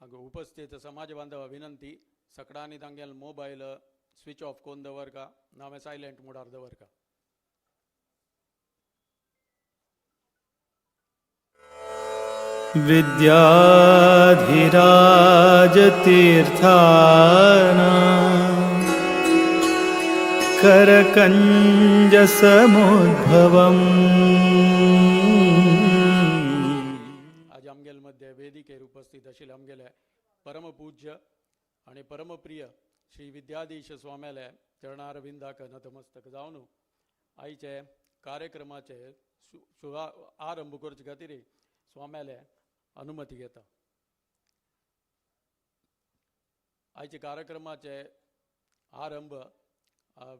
ಹಾಗೂ ಉಪಸ್ಥಿತ ಸಮಾಜ ಬಾಂಧವ ವಿನಂತಿ ಸಕಡಾನಿ ತಂಗೆಲ್ ಮೊಬೈಲ್ ಸ್ವಿಚ್ ಆಫ್ ಕೊಂದವರ್ಗ ನಾವೇ ಸೈಲೆಂಟ್ ಮೂಡಾರ್ದವರ್ಗ विद्याधिराजतीर्थाना करकंजसमुद्भवम् आज आमगेल मध्ये वेदिकेर उपस्थित आशिल्ले आमगेले परमपूज्य आणि परमप्रिय श्री विद्याधीश स्वाम्याले चरणारविंदाक नतमस्तक जावन आईचे कार्यक्रमाचे आरंभ करचे खातीर स्वाम्याले अनुमती घेता. आयचे कार्यक्रमाचे आरंभ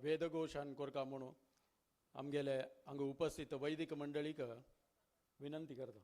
वेदघोषान करता म्हणून आमगेले हांगा उपस्थित वैदिक मंडळीक विनंती करता.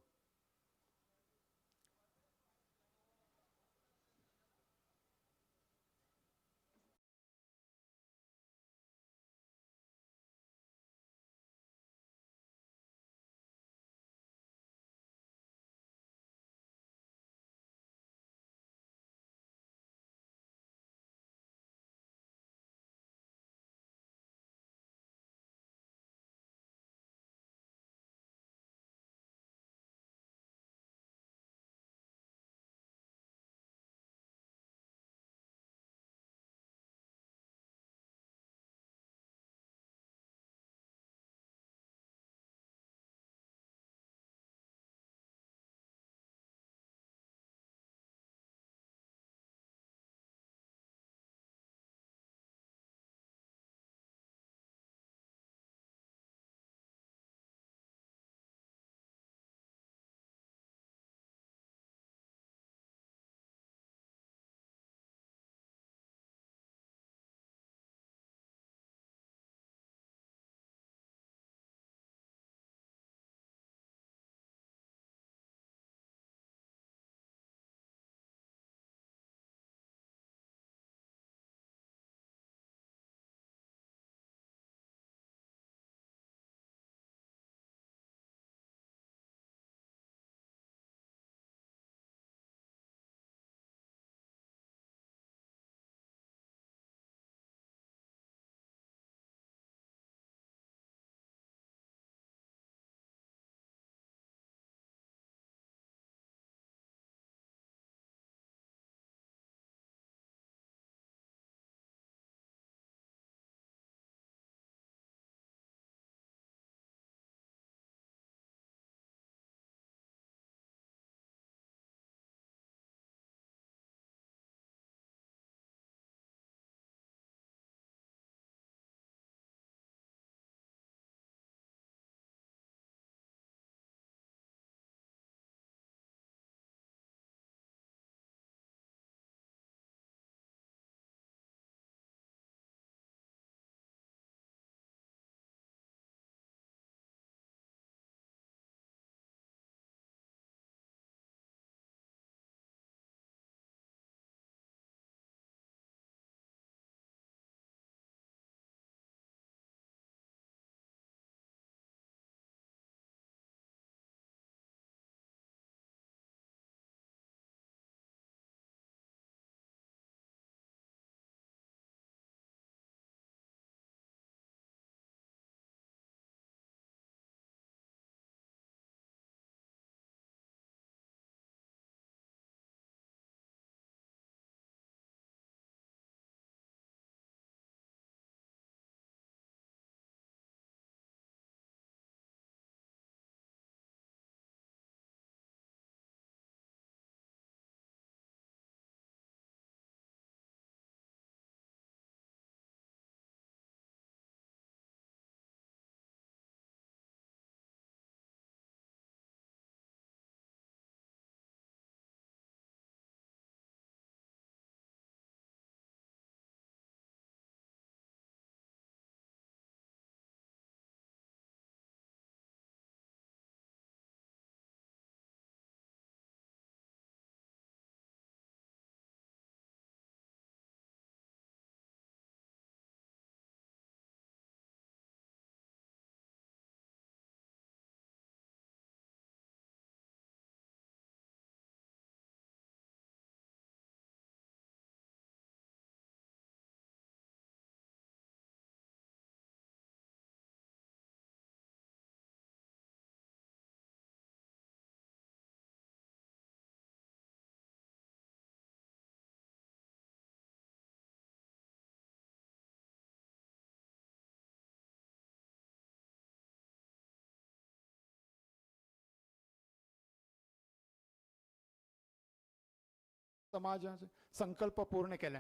समाजाचे संकल्प पूर्ण केले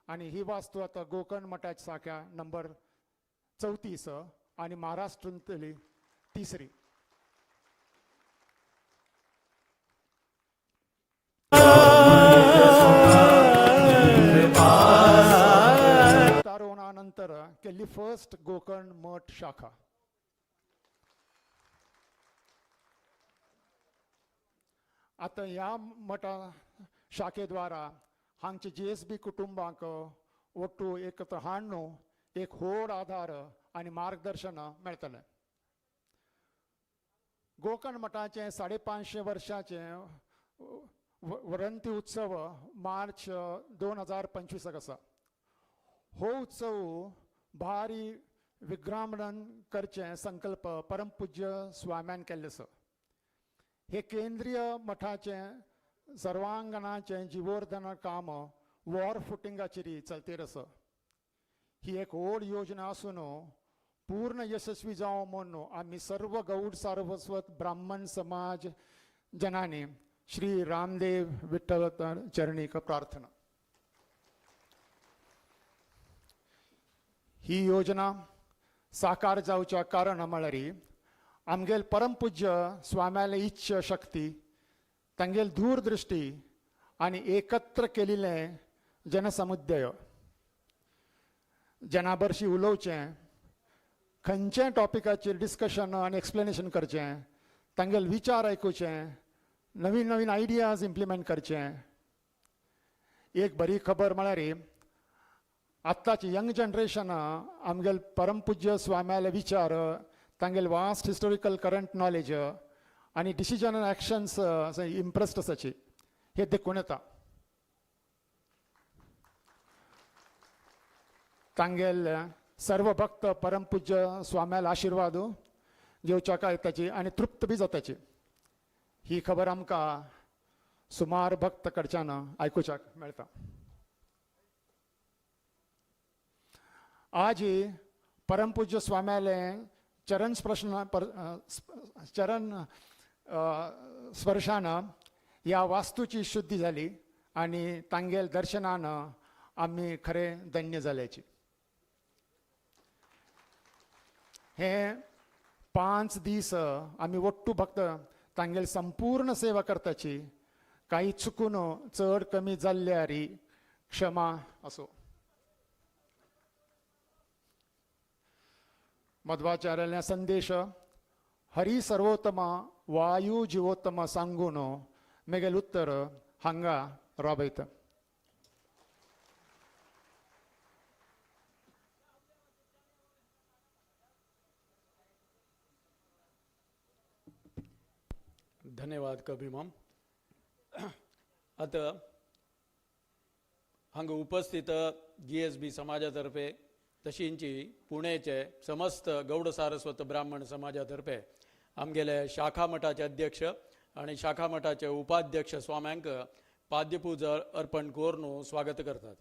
आणि ही वास्तू आता गोकर्ण मठाची शाखा नंबर 34 आणि महाराष्ट्रातली 3री. विस्तारोनानंतर केली फर्स्ट गोकर्ण मठ शाखा. आता ह्या मठा शाखेद्वारा हांगचे JSB कुटुंबाक ಒಟ್ಟು एकत्र हाडणू एक व्हड आधार आणि मार्गदर्शन मेळटलें. गोकर्ण मठाचे 550 वर्षाचे वर्धंती उत्सव मार्च 2025 आसा. हो उत्सव भारी विजृंभण करचे संकल्प परमपूज्य स्वाम्यान केल्ले आसा. हे केंद्रीय मठाचे सर्वांगणाचे जीवर्धन काम वॉर फुटिंगाचेर चलतेर आसा. ही एक व्हड योजना आसून पूर्ण यशस्वी जावं म्हणून आमी सर्व गौड सारस्वत ब्राह्मण समाज जनांनी श्री रामदेव विठ्ठल चरणीक प्रार्थना. ही योजना साकार जावच्या कारण म्हळ्यार आमगेल परमपूज्य स्वाम्याले इच्छा शक्ती तांगेल दूरदृष्टी आणि एकत्र केलेले जनसमुदाय जना बरशी उलोवचें खंयचें टॉपिकाचेर डिस्कशन आनी एक्सप्लेनेशन करचें तांगेल विचार आयकुचें नवीन नवीन आयडियाज इम्प्लिमेंट करचें. एक बरी खबर म्हळ्यार आत्ताची यंग जनरेशन आमगेल परमपूज्य स्वाम्याले विचार तांगेल वास्ट हिस्टोरिकल करंट नॉलेज आणि डिसिजन अँड एक्शन्स इम्प्रेस्ड आसाची हे देखून येता. तांगेल सर्व भक्त परमपूज्य स्वाम्याला आशीर्वाद घेवच्या येताची आणि तृप्त बी जाताची. ही खबर आमकां सुमार भक्त कडच्यान आयकुच्याक मेळटा. आज ही परमपूज्य स्वाम्याले चरण स्पर्शान ह्या वास्तूची शुद्धी जाली आणि तांगेल दर्शनान आमी खरे धन्य जाल्याची. हे 5 दीस आमी वट्टू भक्त तांगेल संपूर्ण सेवा करताची. काही चुकून चड कमी जाल्ल्यार क्षमा असो. मध्वाचार्याले संदेश हरी सर्वोत्तम वायू जीवोत्तम सांगून मेगेल उत्तर हांगा राबयता. धन्यवाद कभिमम. आता हांगा उपस्थित JSB समाजातर्फे तशींची पुणेचे समस्त गौड सारस्वत ब्राह्मण समाजातर्फे आमगेले शाखा मठाचे अध्यक्ष आणि शाखा मठाचे उपाध्यक्ष स्वाम्यांक पाद्यपूजा अर्पण करून स्वागत करतात.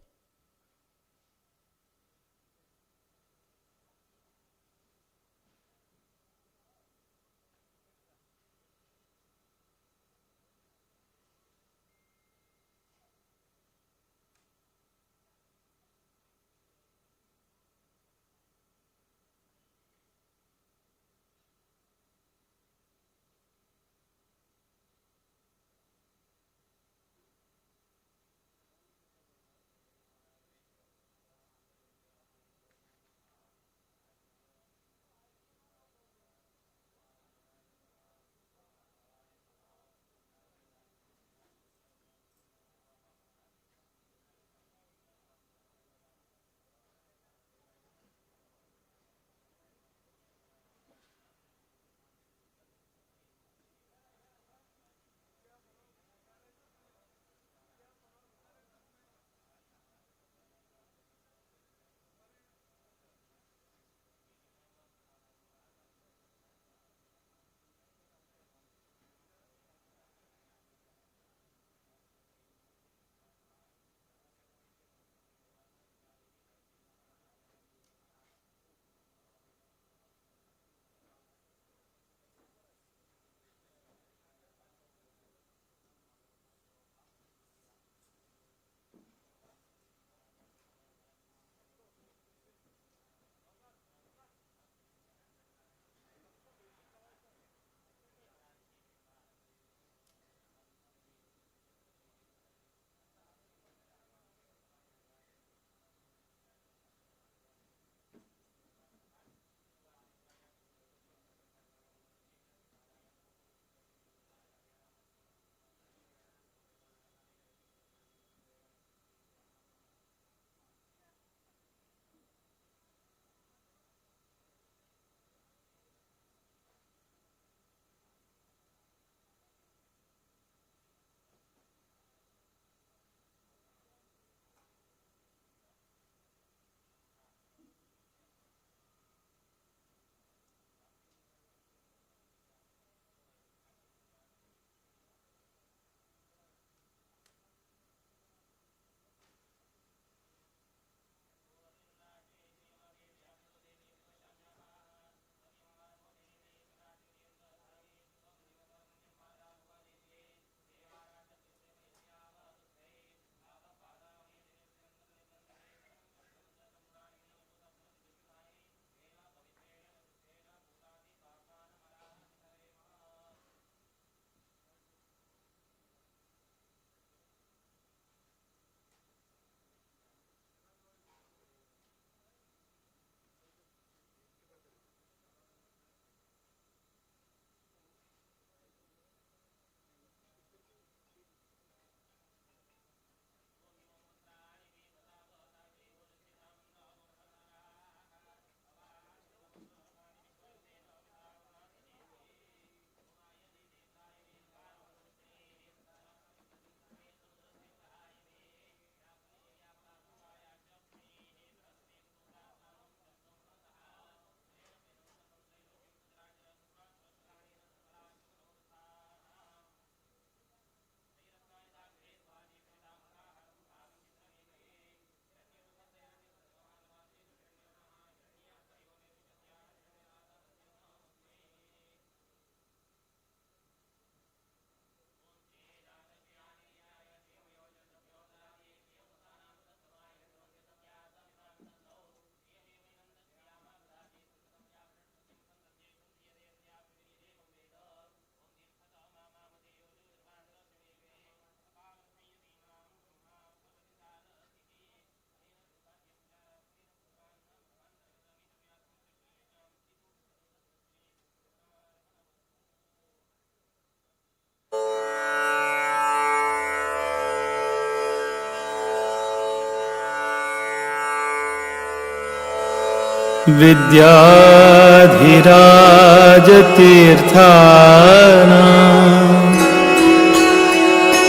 विद्याधिराजतीर्थानां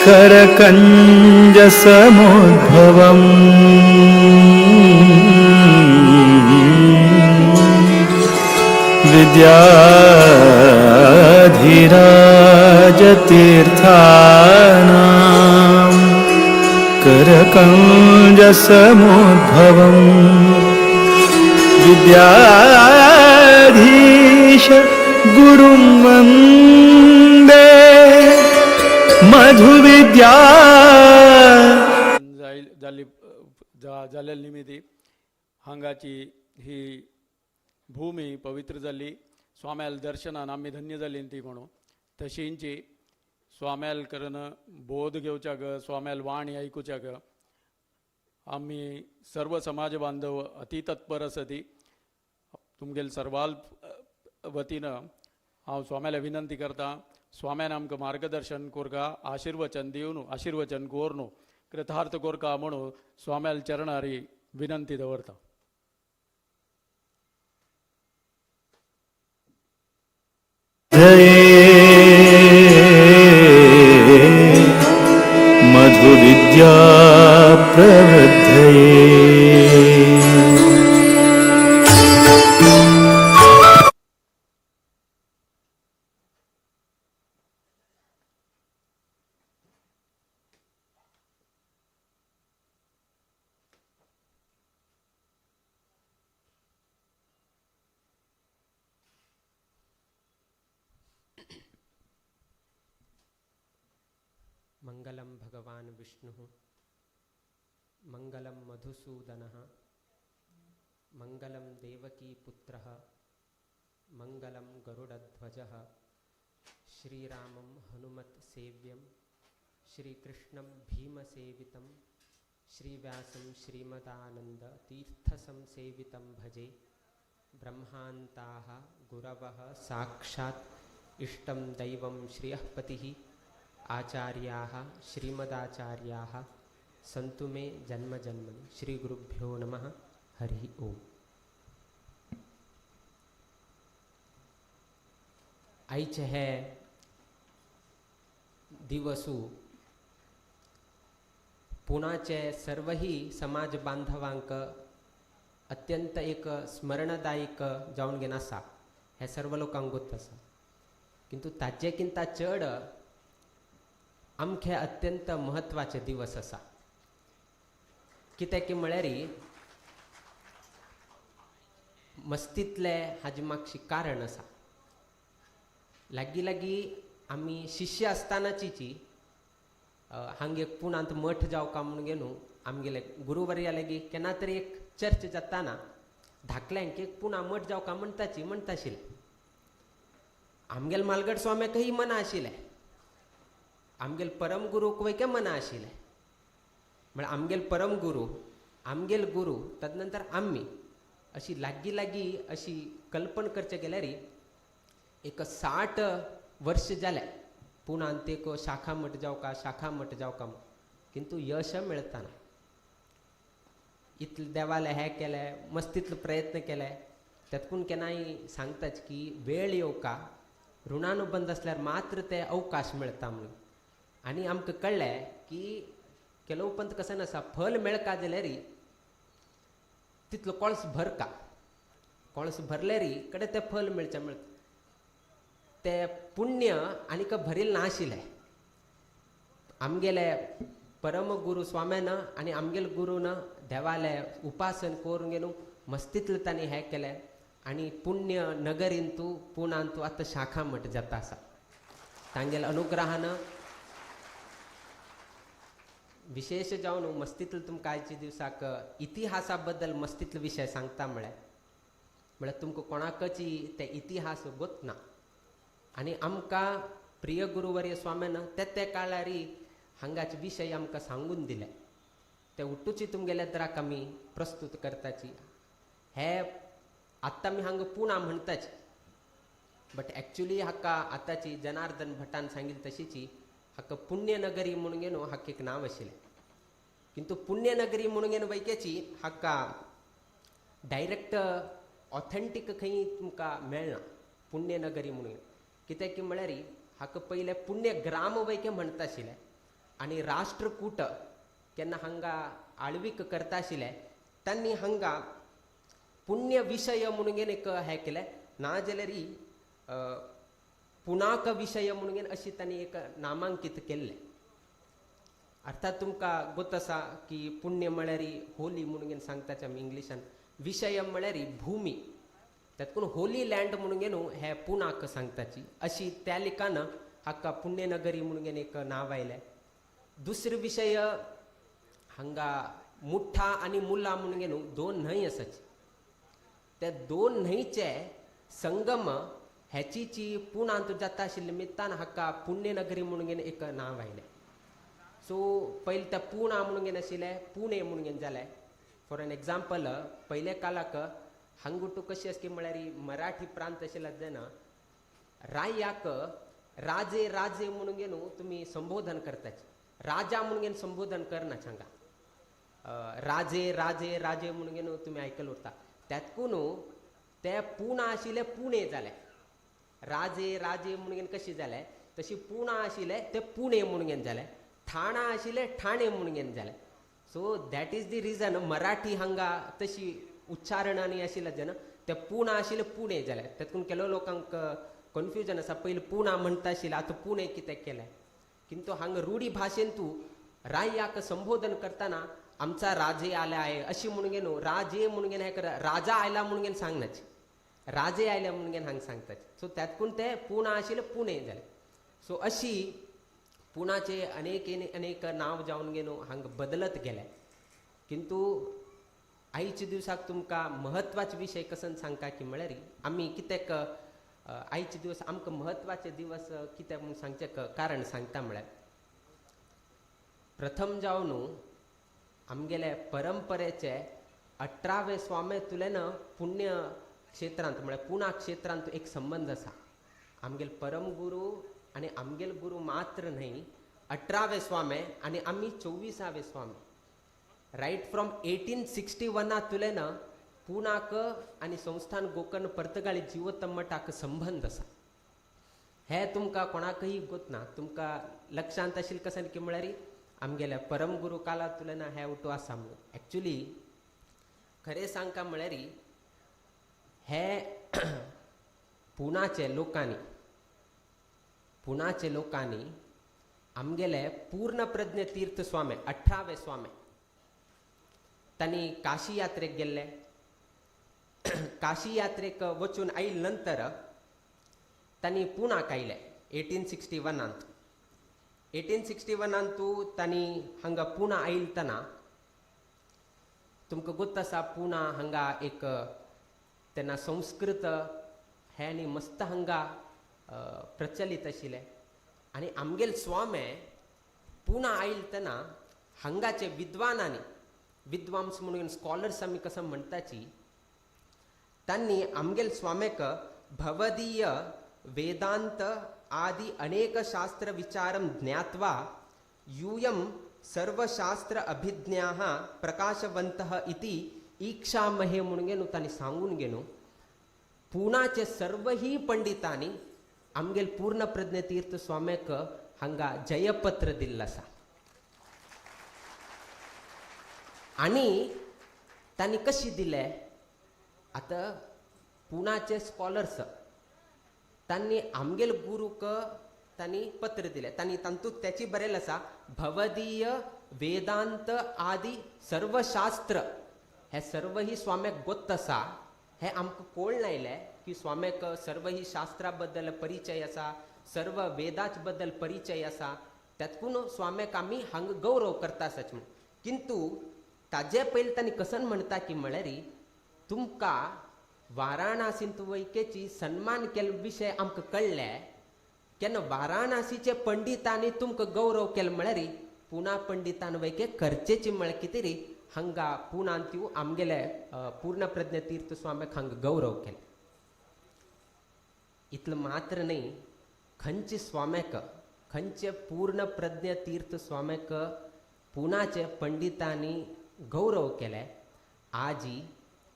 करकञ्जसमुद्भवम् विद्याधिराजतीर्थानां करकञ्जसमुद्भवम् विद्याधीश गुरुं वन्दे मधुविद्या जालेल्या निमित्ती हांगाची ही भूमी पवित्र जाली, स्वाम्याल दर्शनान आमी धन्य जाली ती म्हणून. तशींची स्वाम्याल करन बोध घेवच्याक, स्वाम्याल वाणी ऐकुच्याक आमी सर्व समाज बांधव अति तत्पर आसती. तुमगेल सर्वाल वतीनं हांव स्वाम्याला विनंती करता, स्वाम्यान आमकां मार्गदर्शन कोरका, आशीर्वचन दिवन आशीर्वचन कोरनु कृतार्थ कोरका म्हणून स्वाम्याल चरणारी विनंती दवरता. मधुविद्या प्रवृद्धये मंगलम भगवान विष्णु मंगलम मधुसूदनः मंगलम देवकी पुत्रः मंगलम गरुडध्वजः श्रीरामं हनुमत सेव्यं श्रीकृष्णं भीमसेवितं श्रीव्यासं श्रीमदानंद तीर्थसंसेवितं भजे. ब्रह्मान्ताः गुरवः साक्षात् इष्टं दैवं श्रियःपतिः आचार्याः श्रीमदाचार्याः सन्तु मे जन्म जन्मनि. श्री गुरुभ्यो नमः. हरि ओम. आयचे हे दिवसू पुण्याचे सर्वही समाज बांधवांक अत्यंत एक स्मरणदायक जावन घेवन आसा, हे सर्व लोकांक गोत आसा. किंतु ताजेकिंता चड आमचे अत्यंत महत्वाचे दिवस आसा. कित्याक म्हळ्यार मस्तीतले हाजे मागची कारण आसा. लागीं आमी शिष्य आसतनाची हांगा एक पुणांत मठ जावका म्हणून घेवन आमगेले गुरुवर्या लागीं केन्ना तरी एक चर्च जाताना धाकल्यांक एक पुणा मठ जावका म्हणटाशिल्ले. आमगेल मालगड स्वाम्याकय मना आशिल्लें, आमगेल परमगुरूक वयके मना आशिल्लें. म्हळ्यार आमगेल परमगुरू, आमगेल गुरू, तदनंतर आमी अशी लागीं अशी कल्पना करचे गेल्यार एक 60 वर्ष जाले पुणांत एक शाखा मठ जावका किंतु यश मेळता ना. इतले देवाले हे केले, मस्तीतलो प्रयत्न केले, तातूंत केन्नाय सांगताच की वेळ येवका, ऋणानुबंध असल्यार मात्र ते अवकाश मेळटा म्हणून. आनी आमकां कळ्ळें की केलोपंत कसन आसा, फल मेळका जाल्यार तितलो कळस भरका, कळस भरल्यार कडेन तें फल मेळचें मेळटा. तें पुण्य आनीक भरिल्लें नाशिल्लें. आमगेले परमगुरू स्वाम्यान आनी आमगेले गुरून देवाले उपासन करून घेवन मस्तीतले तांणी हें केलें. आनी पुण्य नगरींतू पुणांतू आतां शाखा मठ जाता आसा. तांगेले अनुग्रहान विशेष जावन मस्तीतलो तुमकां आयच्या दिसाक इतिहासा बद्दल मस्तीतलो विशय सांगता म्हळ्यार तुमकां कोणाकच ते इतिहास गोत ना. आनी आमकां प्रिय गुरुवर्य स्वाम्यान ते काळार हांगाचे विशय आमकां सांगून दिले. ते उठूची तुमगेल्या दराक आमी प्रस्तुत करताची. हे आत्तां आमी हांगा पुणा म्हणटाची, बट एक्चुली हाका आतांची जनार्दन भटान सांगिल्ली तशीची हाका पुण्यनगरी म्हणून घेवन हाका एक नांव आशिल्लें. किंतु पुण्यनगरी म्हणून घेवन वयकेची हाका डायरेक्ट ऑथेंटीक खंय तुमकां मेळना पुण्यनगरी म्हणून कित्याक की म्हळ्यार हाका पयले पुण्यग्राम वयके म्हणटा आशिल्ले आनी राष्ट्रकूट केन्ना हांगा आळवीक करता आशिल्ले तांणी हांगा पुण्य विषय म्हणून एक हें केलें नाजाल्यार पुनाक विषय म्हणून अशी तांणी एक नामांकीत केल्लें अर्थात तुमकां गोत आसा की पुण्य म्हळ्यार होली म्हणून सांगताचे आमी इंग्लिशान विषय म्हळ्यार भूमी तातूंत होली लँड म्हणून न्हू हे पुनाक सांगताची अशी त्या लेखान हाका पुण्यनगरी म्हणून एक नांव आयलें दुसरो विशय हांगा मुठ्ठा आनी मुला म्हणून न्हू दोन न्हंय आसाची त्या दोन न्हंयचे संगम हेची पुणांत जाता आशिल्ले निमित्तान हाका पुण्यनगरी म्हणून एक नांव आयलें सो पयलीं त्या पुणा म्हणून आशिल्लें पुणे म्हणून जालें फॉर एन एग्जाम्पल पयले काळाक हांगुटू कशी आसली म्हळ्यार मराठी प्रांत आशिल्लो जेन्ना रायाक राजे राजे म्हणून न्हू तुमी संबोधन करताचे राजा म्हणून संबोधन करनाच हांगा राजे राजे राजे म्हणून न्हू तुमी आयकल उरता त्यातकून ते पुणा आशिल्ले पुणे जाले राजे राजे म्हणून कशी जाले तशी पुणा आशिल्ले ते पुणे म्हणून जाले ठाणा आशिल्ले ठाणे म्हणून जाले so that is the reason Marathi हांगा तशी उच्चारणांनी आशिल्ले जेन्ना ते पुणा आशिल्ले पुणे जाले तातूंत केलो लोकांक कन्फ्युजन आसा पयलीं पुणा म्हणटा आशिल्ले आतां पुणे कित्याक केलें किंतु हांगा रूढी भाशेन तूं रायाक संबोधन करतना आमचा राजे आला आहे अशी म्हणून न्हू राजे म्हणून हे कर राजा आयला म्हणून सांगनाचे राजे आयले म्हणून हांगा सांगताचे सो त्यातून ते पुणा आशिल्ले पुणे जाले सो अशी पुणाचे अनेक अनेक नांव जावन न्हू हांगा बदलत गेले किंतु आयच्या दिवसाक तुमकां महत्वाचे विशय कसन सांगता की म्हळ्यार आमी कित्याक आयचे दिवस आमकां महत्वाचे दिवस कित्याक म्हूण सांगचें कारण सांगता म्हळ्यार प्रथम जावन आमगेले परंपरेचे 18वे स्वामे तुलेन पुण्य क्षेत्रांत म्हळ्यार पुणा क्षेत्रांत एक संबंध आसा आमगेले परम गुरू आनी आमगेले गुरू मात्र न्हय 18वे स्वामे आनी आमी 24वे स्वामे रायट फ्रॉम 1861 तुलेन पुणाक आनी संस्थान गोकर्ण पर्तगाळी जिवोत्तम मठाक संबंध आसा हे तुमकां कोणाकय गोत ना तुमकां लक्षांत आशिल्लें कसन की म्हळ्यार आमगेल्या परम गुरू काला तुलेन हे उठो आसा म्हणून एक्चुली खरें सांगता म्हळ्यार हे पुणाचे लोकांनी आमगेले पूर्ण प्रज्ञ तीर्थ स्वामी 18वे स्वामी तांणी काशी यात्रेक गेल्ले काशी यात्रेक वचून आयिल्ले नंतर तांणी पुणाक आयले 1861 तांणी हांगा पुणा आयिल्तना तुमकां गोत आसा पुणा हांगा एक तेन्ना संस्कृत हे आनी मस्त हांगा प्रचलीत आशिल्ले आनी आमगेले स्वामे पुणा आयिल्तना हांगाचे विद्वांस म्हणून स्कॉलर्स आमी कसं म्हणटाची तांणी आमगेले स्वामेक भवदीय वेदांत आदि अनेक शास्त्र विचारम ज्ञात्वा यूयम सर्वशास्त्र अभिज्ञाः प्रकाशवन्तः इति ईक्षामहे म्हणून तांणी सांगून गेलो पुणाचे सर्वही पंडितांनी आमगेले पूर्ण प्रज्ञ तीर्थ स्वामेक हांगा जयपत्र दिल्लें आसा आनी तांणी कशी दिले आतां पुणाचे स्कॉलर्स तांणी आमगेले गुरूक तांणी पत्र दिलें तांणी तातूंत त्याची बरयलें आसा भवदीय वेदांत आदि सर्वशास्त्र हे सर्व ही स्वाम्याक गोत्त आसा हे आमकां कळून आयलें की स्वाम्याक सर्व ही शास्त्रा बद्दल परिचय आसा सर्व वेदाच बद्दल परिचय आसा त्यातून स्वाम्याक आमी हांगा गौरव करता आसाच म्हूण किंतु ताजे पयलीं तांणी कसन म्हणटा की म्हळ्यार तुमकां वाराणसींत वयकेची सन्मान केले विशय आमकां कळ्ळें केन्ना वाराणसीचे पंडितांनी तुमकां गौरव केलो म्हळ्यार पुणा पंडितान वयके करचेची म्हळ्यार कितें रे हांगा पुणांत येवन आमगेले पूर्ण प्रज्ञ तीर्थ स्वाम्याक हांगा गौरव केले इतलें मात्र न्हय खंयचे स्वाम्याक खंयचे पूर्ण प्रज्ञ तीर्थ स्वाम्याक पुणाचे पंडितांनी गौरव केले आजी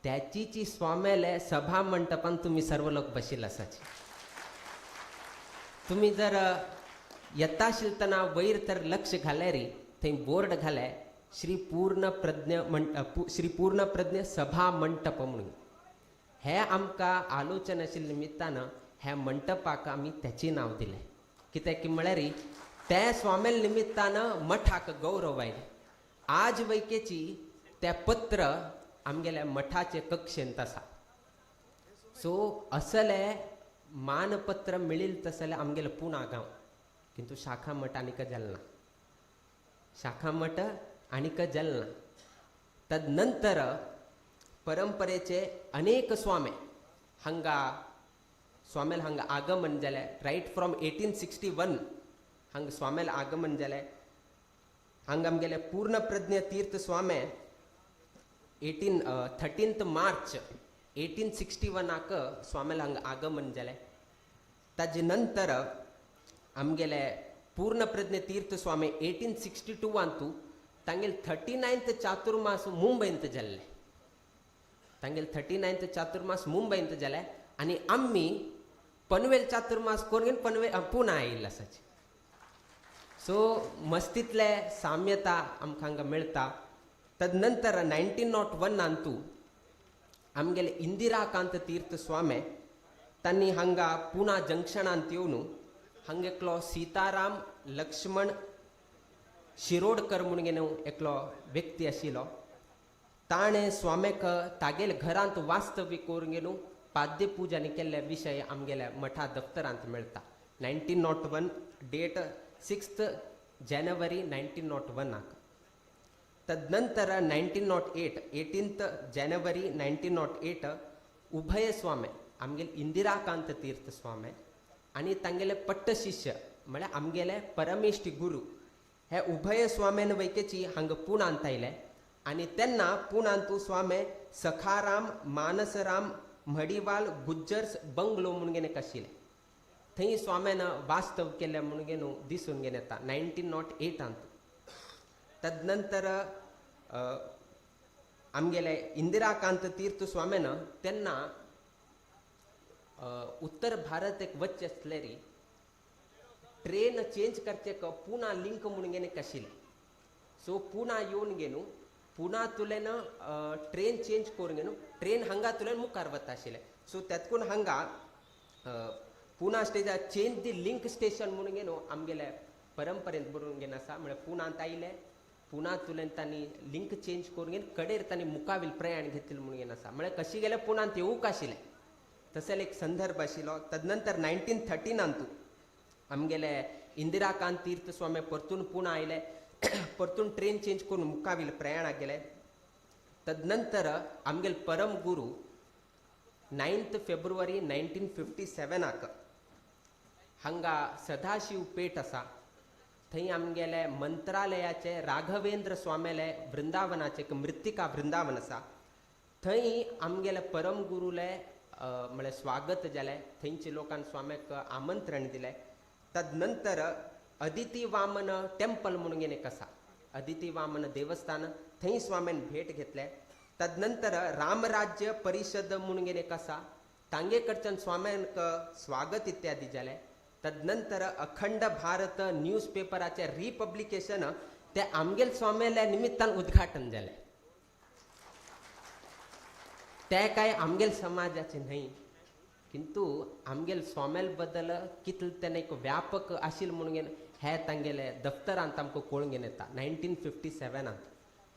त्याची स्वाम्याले सभा मंडपान तुम्ही सर्व लोक बशील असाची. तुम्ही जर येता शिलतना वैर तर लक्ष घालाय रे थंय बोर्ड घालाय श्री पूर्ण प्रज्ञ सभा मंडप म्हणून. हे आमकां आलोचना आशिल्ल्या निमित्तानं ह्या मंडपाक आमी त्याचे नाव दिलें. कित्याक की म्हळ्यार त्या स्वामेल निमित्तानं मठाक गौरव आयले. आज वैकेची त्या पत्र आमगेल्या मठाचे कक्षेंत आसा. सो असले मानपत्र मिळील तसले आमगेले पुणा गांव, किंतु शाखा मठ आनीक जालना. शाखा मठ आनीक जालना. तदनंतर परंपरेचे अनेक स्वामे हांगा स्वामेल हांगा आगमन जालें. रायट फ्रॉम 1861 हांगा स्वामेल आगमन जालें. हांगा आमगेले पूर्ण प्रज्ञ तीर्थ स्वामे 13 मार्च 1861 स्वामेल हांगा आगमन जालें. ताजे नंतर आमगेले पूर्ण प्रज्ञ तीर्थ स्वामी 1862 अंतू तांगेल 39th चातुर्मास मुंबईंत जाल्ले. तांगेल 39th चातुर्मास मुंबईंत जाले आनी आम्ही पनवेल चातुर्मास करून पनवेल पुन्हा आयिल्ले आसाचे. सो मस्तीतले साम्यता आमकां हांगा मेळटा. तदनंतर 1901 अंतू आमगेले इंदिराकांत तीर्थ स्वामी तांणी हांगा पुणा जंक्शनांत येवन हांगा एकलो सीताराम लक्ष्मण शिरोडकर म्हणून गेलो एकलो व्यक्ती आशिल्लो. ताणें स्वामेक तागेले घरांत वास्तवीक करून गेलो पाद्यपुजानी केल्ले विशय आमगेल्या मठा दफ्तरांत मेळटा. 1901 डेट 6th जानेवारी 1901. तदनंतर 1908 18th जानेवारी 1908 उभय स्वामी आमगेले इंदिराकांत तीर्थ स्वामी आनी तांगेले पट्ट शिष्य म्हळ्यार आमगेले परमेश्टी गुरू हे उभय स्वाम्यान वैकेची हांगा पुणांत आयले. आनी तेन्ना पुणांतू स्वामी सखाराम मानसराम मडिवाल गुज्जर्स बंगलो म्हणून गेले आशिल्ले. थंय स्वाम्यान वास्तव केले म्हणून गेलो दिसून गेले येता 1908 अंत. तदनंतर आमगेले इंदिराकांत तीर्थ स्वाम्यान तेन्ना उत्तर भारत एक वच्चे आसलेली ट्रेन चेंज करचे पुणा लिंक म्हणून गेले आशिल्ले. सो पुणा येवन गेलो पुणा तुलेन ट्रेन चेंज करून गेलो ट्रेन हांगा तुलेन मुखार वता आशिल्ले. सो त्यातून हांगा पुणा स्टेजार चेंज दी लिंक स्टेशन म्हणून गेलो आमगेले परंपरेंत बरोवन गेले आसा. म्हळ्यार पुणांत आयले पुणा तुलेन तांणी लिंक चेंज करून घेवन कडेर तांणी मुखावेल प्रयाण घेतलें म्हणून गेले आसा. म्हळ्यार कशी गेले पुणांत येवूंक आशिल्ले तसले एक संदर्भ आशिल्लो. तदनंतर 1913 अंतू आमगेले इंदिराकांत तीर्थ स्वामी परतून पुणा आयले. परतून ट्रेन चेंज करून मुखावेल प्रयाणाक गेले. तदनंतर आमगेले परम गुरू 9th फेब्रुवारी 1957 हांगा सदाशिव पेठ आसा. थंय आमगेले मंत्रालयाचे राघवेंद्र स्वामेले वृंदावनाचे एक मृत्तिका वृंदावन आसा. थंय आमगेले परम गुरुले म्हळ्यार स्वागत जालें. थंयच्या लोकांक स्वाम्याक आमंत्रण दिलें. तदनंतर अदिती वामन टेम्पल म्हणून गेले आसा. अदिती वामन देवस्थान थंय स्वाम्यान भेट घेतले. तदनंतर रामराज्य परिषद म्हणून गेले आसा. तांगे कडच्यान स्वाम्यांक स्वागत इत्यादी जालें. तदनंतर अखंड भारत न्यूज पेपराचे रिपब्लिकेशन ते आमगेल स्वाम्याल्या निमित्तान उद्घाटन जालें. ते काय आमगेल समाजाचे न्हय किंतु आमगेल स्वामेल बद्दल कितले तेणे एक व्यापक आशिल्लो म्हणून हे तांगेले दफ्तरांत आमकां कळून घेवन येता. 1957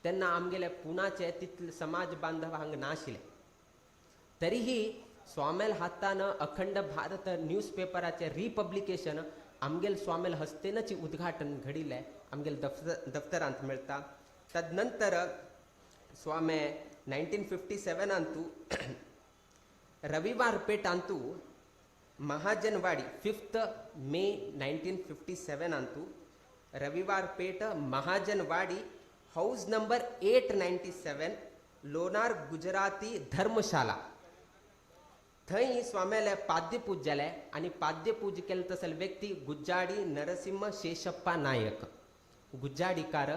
तेन्ना आमगेले पुणाचे तितले समाज बांधव हांगा नाशिल्ले. तरीही स्वामेल हातान अखंड भारत न्यूज पेपराचे रिपब्लिकेशन आमगेल स्वामेल हस्तेनच उद्घाटन घडिल्लें आमगेल दफ्तरांत मेळटा. तदनंतर स्वामे 1957 अंतू रविवार पेठ अंतू महाजनवाडी 5th मे 1957 अंतू रविवार पेठ महाजनवाडी हाऊस नंबर 897 लोणार गुजराती धर्मशाला थंय स्वाम्याले पाद्यपूज जाले. आनी पाद्यपूज केले तसले व्यक्ती गुज्जाडी नरसिंह शेषप्पा नायक गुज्जाडीकार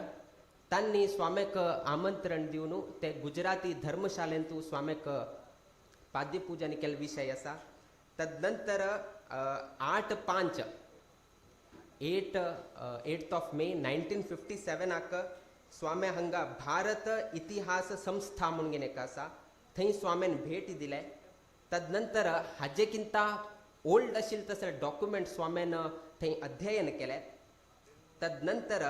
त्यांनी स्वामेक आमंत्रण दिवन ते गुजराती धर्मशाळेंतू स्वामेक पाद्यपूजन केले विषय असा. तदनंतर 8/5 8th of May 1957 स्वाम्या हंगा भारत इतिहास संस्था म्हणून एक असा थंय स्वाम्यान भेट दिले. तदनंतर हाजेकिंत ओल्ड असेल तसं डॉक्युमेंट स्वाम्यान थंय अध्ययन केले. तदनंतर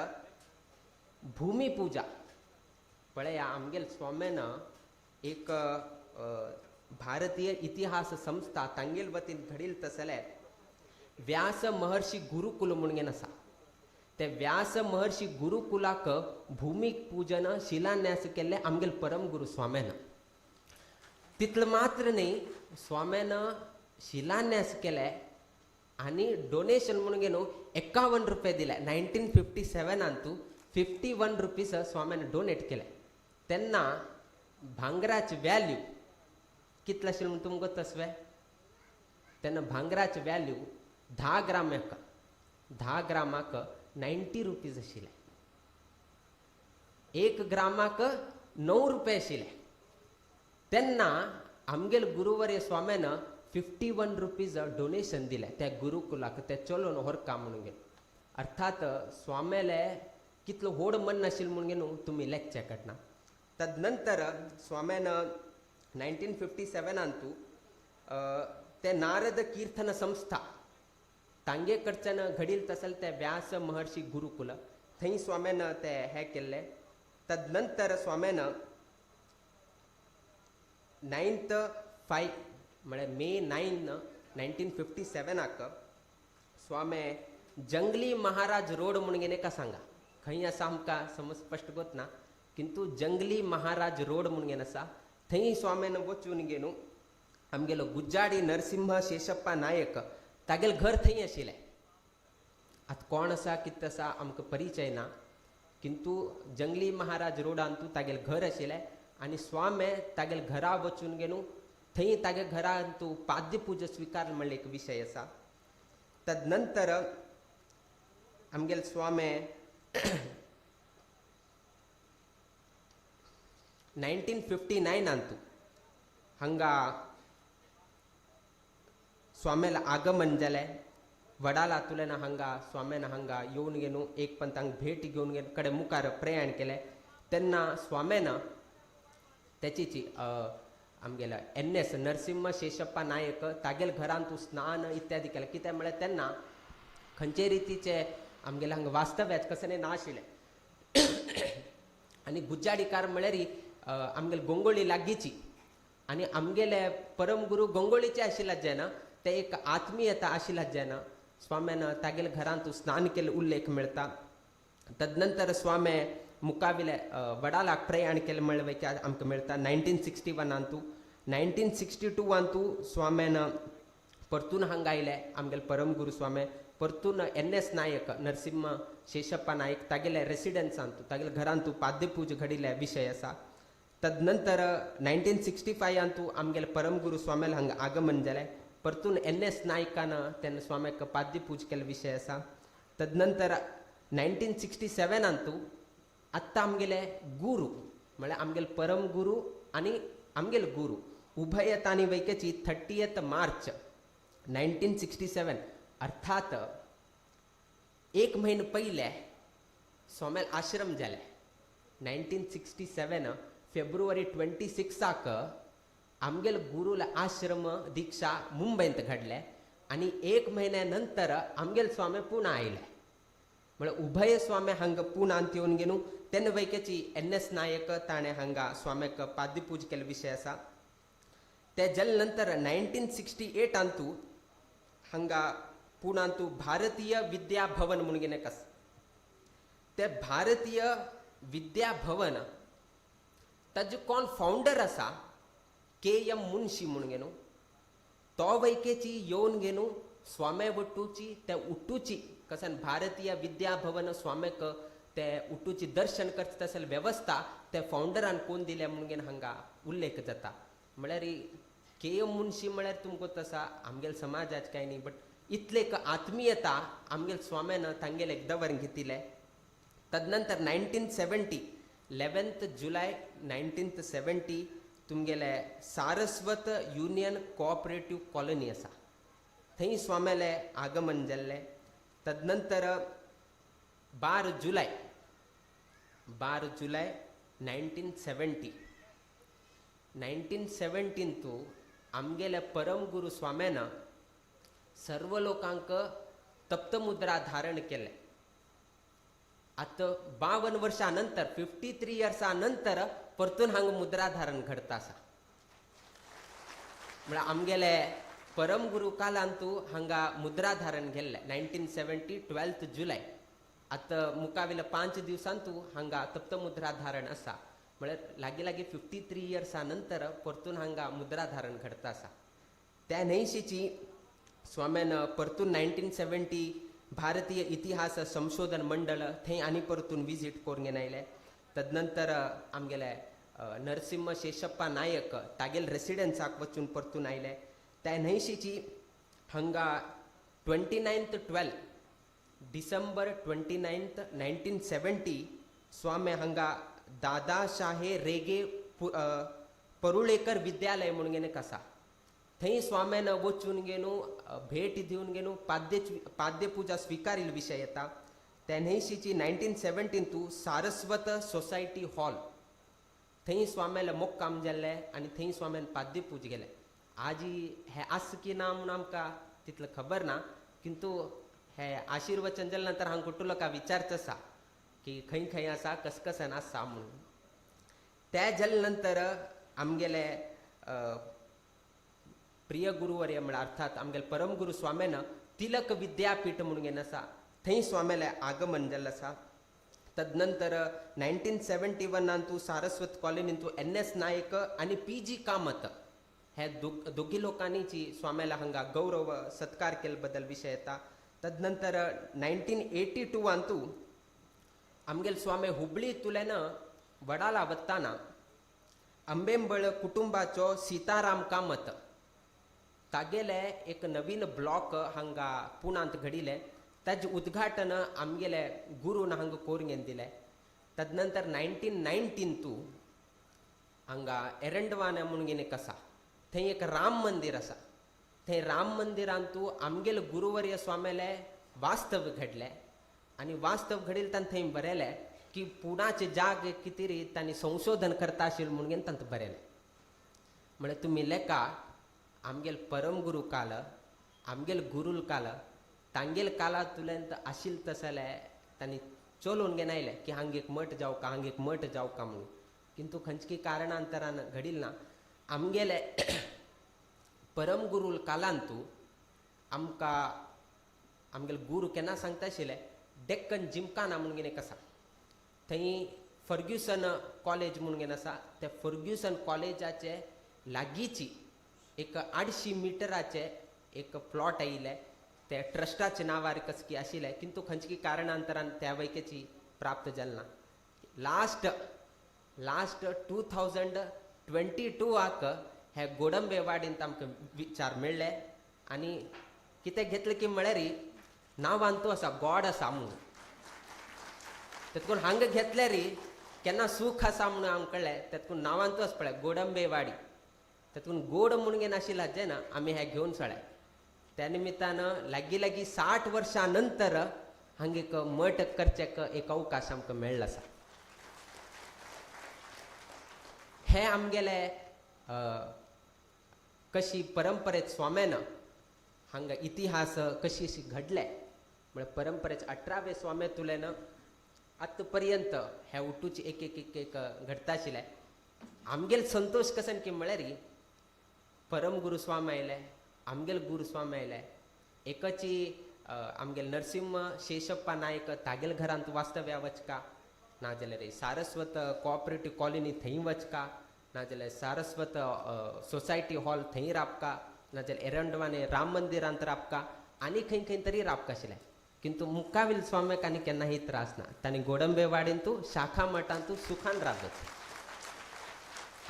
भूमिपूजा पळया आमगेल स्वाम्यान एक भारतीय इतिहास संस्था तांगेल वतीन घडील तसले व्यास महर्षी गुरुकुल म्हणून असा. ते व्यास महर्षी गुरुकुलाक भूमिपूजन शिलान्यास केले आमगेल परमगुरू स्वाम्यान. तितलं मात्र नाही, स्वाम्यान शिलान्यास केले आणि डोनेशन म्हणून गेलो 51 रुपये दिले. 1957 51 रुपीज स्वाम्यान डोनेट केले. त्यांना भांगराच व्हॅल्यू कितलं असेल म्हणून तुमकां तसवे. त्यांना भांगराच व्हॅल्यू 10 ग्रामाक 90 रुपीज आशिल्ले. 1 ग्रामाक 9 रुपये आशिल्ले. त्यांना आमगेल गुरुवर्य स्वाम्यान 51 रुपीज डोनेशन दिले त्या गुरुकुलाक ते चलोन व्हरका म्हणून गेलो. अर्थात स्वाम्याले कितलो व्हड मन नाशिल्लें म्हणून गेलो तुम्ही लेखचे कटना. तदनंतर स्वाम्यान 1957 ते नारद कीर्तन संस्था तांगे कडच्यान घडील तसल ते व्यास महर्षी गुरुकुल थंय स्वाम्यान ते हे केल्ले. तदनंतर स्वाम्यान 9th म्हळ्यार May 9, 1957 स्वामे जंगली महाराज रोड म्हणून गेले का सांगा. खंय असा आमकां समज स्पश्ट गोत ना, किंतु जंगली महाराज रोड म्हणून गेन आसा. थंय स्वाम्यान वचून गेलो आमगेलो गुज्जाडी नरसिंह शेषप्पा नायक तागेल घर थंय आशिल्लें. आतां कोण आसा कितें आसा आमकां परिचय ना, किंतु जंगली महाराज रोडांतू तागेल घर आशिल्लें आनी स्वामे तागेल घरा वचून गेलो. थंय तागे घरांतू पाद्यपूज स्वीकार म्हणले एक विशय आसा. तदनंतर आमगेल स्वामे 1959 हांगा स्वाम्याला आगमन जालें. वडालातुल्यान हांगा स्वाम्यान हांगा येवन गेलो एक पंथांक भेट घेवन गेलो कडे मुखार प्रयाण केलें. तेन्ना स्वाम्यान त्याची आमगेला NS नरसिंह शेषप्पा नायक तागेल घरांतू स्नान इत्यादी केलें. कित्याक म्हळ्यार तेन्ना खंयचे रितीचे आमगेले हांगा वास्तव्याच कसले नाशिल्लें. आनी गुज्जाडीकार म्हळ्यार आमगेले गोंगोळी लागींची आनी आमगेले परमगुरू गोंगोळीचे आशिल्ल्यात जेन्ना ते एक आत्मीयता आशिल्ल्यात जेन्ना स्वाम्यान तागेले घरांतू स्नान केले उल्लेख मेळटा. तदनंतर स्वामे मुकाविले वडालाक प्रयाण केले म्हणले आमकां मेळटा. 1961 1962 स्वाम्यान परतून हांगा आयले आमगेले परमगुरू स्वामे. परतून NS नायक नरसिंह शेषप्पा नायक तागेले रेसिडेन्सांतू तागेले घरांतू पाद्यपूज घडिल्ले विशय आसा. तदनंतर 1965 आमगेले परमगुरू स्वाम्याल हांगा आगमन जालें. परतून NS नायकान तेन्ना स्वाम्याक पाद्यपूज केले विशय आसा. तदनंतर 1967 आत्ता आमगेले गुरू म्हळ्यार आमगेले परमगुरू आनी आमगेले गुरू उभयतांनी वैकेची 30th March 1967 अर्थात 1 महिना पयले स्वाम्याल आश्रम जाले. 1967 February 26 आमगेल गुरुला आश्रम दीक्षा मुंबईत घडले आणि 1 महिन्या नंतर आमगेल स्वामी पुन्हा आयले. म्हळ्यार उभय स्वामी हांगा पुण्यात येवन गेलो. तेन्ना वैकेची NS नायक ताणें हांगा स्वाम्याक पाद्यपूज केले विशय आसा. ते जाले नंतर 1968 हांगा पुण्यात भारतीय विद्या भवन म्हणून गेले कस. ते भारतीय विद्या भवन ताजे कोण फाउंडर आसा KM मुन्शी म्हणून गेलो. तो वैकेची येवन गेलो स्वामे वट्टूची ते उट्टूची कसन भारतीय विद्या भवन स्वाम्याक ते उट्टूची दर्शन करता तसले व्यवस्था ते फाउंडरान कोण दिले म्हणून हांगा उल्लेख जाता. म्हळ्यार KM मुन्शी म्हळ्यार तुमकां तसा आमगेल समाजाच कांय न्ही, बट इतले एक आत्मीयता आमगेल स्वाम्यान तांगेले एक दवरून घेतिले. तदनंतर 1970 11th जुलै 1970 तुमगेले सारस्वत युनियन कोऑपरेटिव्ह कॉलनी आसा थंय स्वाम्याले आगमन जाल्लें. तदनंतर 12 जुलै 1917 तू आमगेले परमगुरू स्वाम्यान सर्व लोकांक तप्तमुद्रा धारण केले. आता 52 वर्षानंतर 53 इयर्सानंतर परतून हांगा मुद्रा धारण घडता आसा. म्हळ्यार आमगेले परमगुरू कालान तू हांगा मुद्रा धारण केल्ले 1970 12th जुलै. आता मुकाविले 5 दिवसांत तू हांगा तप्तमुद्रा धारण आसा. म्हळ्यार लागीं 53 इयर्सानंतर परतून हांगा मुद्रा धारण घडता आसा. त्या न्हयशीची स्वाम्यान परतून 1970 भारतीय इतिहास संशोधन मंडळ थंय आनी परतून विजीट करून घेवन आयले. तदनंतर आमगेले नरसिंह शेषप्पा नायक तागेल रेसिडेन्साक वचून परतून आयले. त्या न्हयशीची हांगा 29/12 डिसेंबर 29 1970 स्वामी हांगा दादाशाहे रेगे परुळेकर विद्यालय म्हणून घेवन आसा. थंय स्वाम्यान वचून घेवन भेट दिवन घेवन पाद्यपूजा स्विकारिल्लो विशय येता. त्या न्हयशीची 1917 तू सारस्वत सोसायटी हॉल थंय स्वाम्याले मोक्काम जाल्ले आनी थंय स्वाम्यान पाद्यपूज गेले. आजी हे आस की ना म्हणून आमकां तितलें खबर ना, किंतु हे आशिर्वचन जाल्या नंतर हांगा कुट्टू लोकांक विचारचें आसा की खंय खंय आसा कसकसन आसा म्हणून. त्या जाल्या नंतर आमगेले प्रिय गुरुवर्य म्हळ्यार अर्थात आमगेले परमगुरू स्वाम्यान तिलक विद्यापीठ म्हणून घेवन आसा थंय स्वाम्याले आगमन जाल्लें आसा. तदनंतर 1971 तू सारस्वत कॉलनीन तू NS नायक आनी PG कामत हे दोगी लोकांनीची स्वाम्याला हांगा गौरव सत्कार केले बद्दल विशय येता. तदनंतर 1982 तू आमगेले स्वामी हुबळी तुलेन वडाला वत्ताना अंबेंबळ कुटुंबाचो सीताराम कामत तागेले एक नवीन ब्लॉक हांगा पुणांत घडिले. ताजे उद्घाटन आमगेले गुरून हांगा करून घेवन दिलें. तदनंतर 1919 तू हांगा एरंडवान म्हणून घेवन एक आसा थंय एक राम मंदिर आसा. थंय राम मंदिरान तू आमगेले गुरुवर्य स्वाम्याले वास्तव घडले आनी वास्तव घडिल्ले ताणें थंय बरयलें की पुणाचे जाग कितें रे तांणी संशोधन करता आशिल्लें म्हणून घेवन तांत बरयलें. म्हळ्यार तुमी लेखा आमगेले परमगुरू काल आमगेले गुरुल काल तांगेल काला तुलेंत आशिल्लें तसले तांणी चलोवन घेवन आयले की हांगा एक मठ जावं का हांगा एक मठ जावं का म्हणून. किंतु खंयची कारणांतरान घडिल्लें ना. आमगेले परमगुरू कालान तू आमकां आमगेले गुरू केन्ना सांगता आशिल्ले डेक्कन जिमखाना म्हणून घेवन एक आसा थंय फर्ग्युसन कॉलेज म्हणून घेवन आसा. त्या फर्ग्युसन कॉलेजाचे लागींची एक 800 मिटराचे एक प्लॉट आयिल्ले. ते ट्रस्टाचे नांवार कसकी आशिल्ले, किंतु खंयची कारणांतरान त्या वैकेची प्राप्त जालें ना. लास्ट 2022 हे गोडंबे वाडींत आमकां विचार मेळ्ळे आनी कितें घेतलें की म्हळ्यार नांवान तो आसा गॉड आसा म्हणून. तेतून हांगा घेतल्यार केन्ना सूख आसा म्हणून आमकां कळ्ळें. तेतून नांवान तो आसा पळय गोडंबे वाडी. तेतून गोड म्हणून घेवन आशिल्लें जेन्ना आमी हे घेवन सळे. त्या निमित्तान लागीं 60 वर्सां हांगा एक मठ करचेक एक अवकाश आमकां मेळ्ळो आसा. हे आमगेले कशी परंपरेत स्वाम्यान हांगा इतिहास कशी अशी घडले म्हळ्यार परंपरेचे 18वे स्वाम्या तुलेन आतां पर्यंत हे उठूची एक घडता आशिल्ले. आमगेले संतोष कसन की म्हळ्यार परमगुरू स्वामी आयले, आमगेले गुरू स्वामी आयले. एकाची आमगेले नरसिंह शेषप्पा नायक तागेले घरांत वास्तव्या वचका, नाजाल्यार सारस्वत कोऑपरेटिव्ह कॉलनी थंय वचका, नाजाल्यार सारस्वत सोसायटी हॉल थंय रावका, नाजाल्यार एरंडवाने राम मंदिरांत रावका, आनी खंय खंय तरी रावका आशिल्ले. किंतु मुक्कावील स्वाम्याक आनी केन्नाही त्रास ना. तांणी गोडंबे वाडीन तूं शाखा मठांत तूं सुखान रावत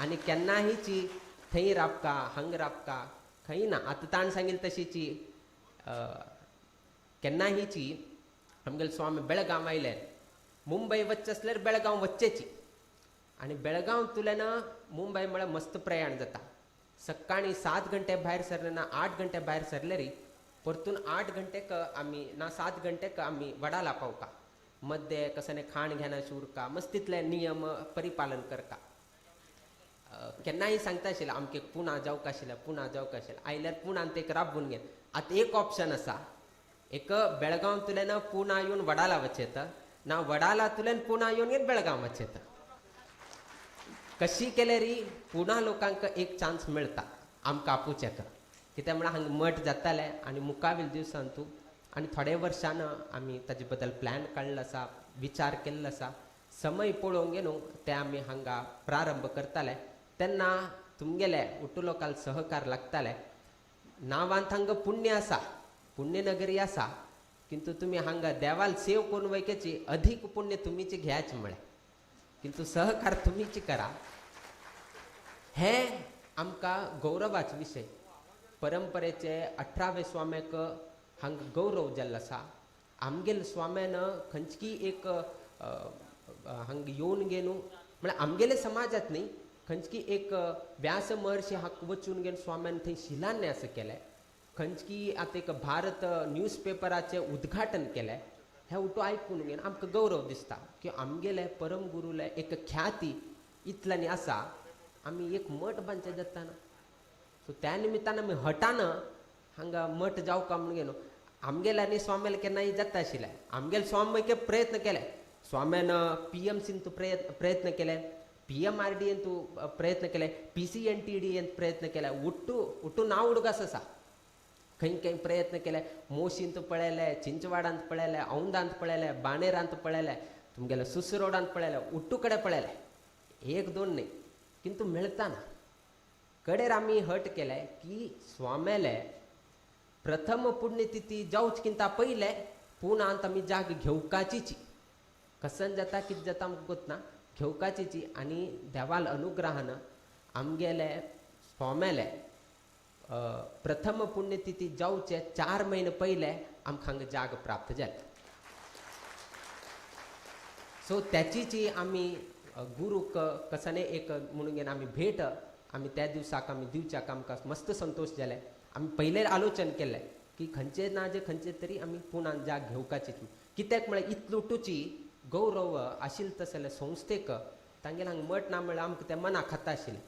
आनी केन्नाहीची थंय रावका हांगा रावका खंय ना. आतां ताणें सांगिल्ली तशीची केन्नाहीची आमगेले स्वामी बेळगांव आयले मुंबई वच्चे असल्यार बेळगांव वच्चेची आणि बेळगांव तुलेन मुंबई म्हळ्यार मस्त प्रयाण जाता सकाळी 7 गंटे भायर सरले ना 8 गंटे भायर सरले री परतून 8 गंटेक आमी ना 7 गंटेक आमी वडाला पावका मध्य कसने खाण घेना उरका मस्तितले नियम परिपालन करता केन्नाय सांगता आशिल्लें आमके पुणा जावंक आशिल्लें आयल्यार पुणांत एक राबून घेन आतां एक ऑप्शन आसा एक बेळगांव तुलेन पुणा येवन वडाला वचेत ना वडाला तुलेन पुणा येवन बेळगांव वचेत कशी केले री पुणा लोकांक एक चान्स मेळटा आमकां आपुचेक कित्याक म्हळ्यार हांगा मठ जाताले आनी मुखावेल दिवसान तूं आनी थोडे वर्षान आमी ताजे बद्दल प्लॅन काडलो आसा विचार केल्लो आसा समय पळोवंक न्हू ते आमी हांगा प्रारंभ करताले तेन्ना तुमगेले उट्टू लोकाल सहकार लागताले नांवांत हांगा पुण्य आसा पुण्यनगरी आसा किंतु तुमी हांगा देवाल सेव करून वयकेची अधिक पुण्य तुमीची घेयाचे म्हळें किंतु सहकार तुमीची करा हे आमकां गौरवाचो विशय परंपरेचे 18वे स्वाम्याक हांगा गौरव जाल्लो आसा आमगेल स्वाम्यान खंयची एक हांगा येवन गेनू म्हळ्यार आमगेले समाजात न्ही खंयची एक व्यास महर्षी हांगा वचून घेवन स्वाम्यान थंय शिलान्यास केले खंयची आतां एक भारत न्यूज पेपराचें उद्घाटन केलें हें उठो आयकून घेवन आमकां गौरव दिसता की आमगेले परम गुरुले एक ख्याती इतल्यानी आसा आमी एक मठ बांदचे जाताना सो त्या निमित्तान आमी हटान हांगा मठ जावका म्हूण घेवन आमगेल्यांनी स्वाम्याल केन्नाय जाता आशिल्लें आमगेले स्वामीक प्रयत्न केले स्वाम्यान PMCन तूं प्रयत्न केले PMRDन तूं प्रयत्न केले PCNTDन प्रयत्न केले उट्टू नांव उडगास आसा खंय प्रयत्न केले मोशींत पळयले चिंचवाडांत पळयले औंदांत पळयले बाणेरांत पळयले तुमगेले सुसरोडांत पळयले उट्टू कडेन पळयले एक दोन न्ही किंतु मेळताना कडेर आमी हट केले की स्वाम्याले प्रथम पुण्यतिथी जावच किंता पयले पुणांत आमी जाग घेवकाचीची कसन जाता कितें जाता आमकां कोतना घेवकाचीची आनी देवाल अनुग्रहान आमगेले स्वाम्याले प्रथम पुण्यतिथी जावचे 4 महिने पयले आमकां हांगा जाग प्राप्त जाली सो त्याचीची आमी गुरूक कसने एक म्हणून घेवन आमी भेट आमी त्या दिवसाक आमी दिवच्याक आमकां मस्त संतोश जाले आमी पयले आलोचन केलें की खंयचे ना जे खंयचे तरी आमी पुणान जाग घेवकाची कित्याक म्हळ्यार इतलोटूची गौरव आशिल्लो तसले संस्थेक तांगेले हांगा मठ ना म्हळ्यार आमकां तें मनाक खाता आशिल्लें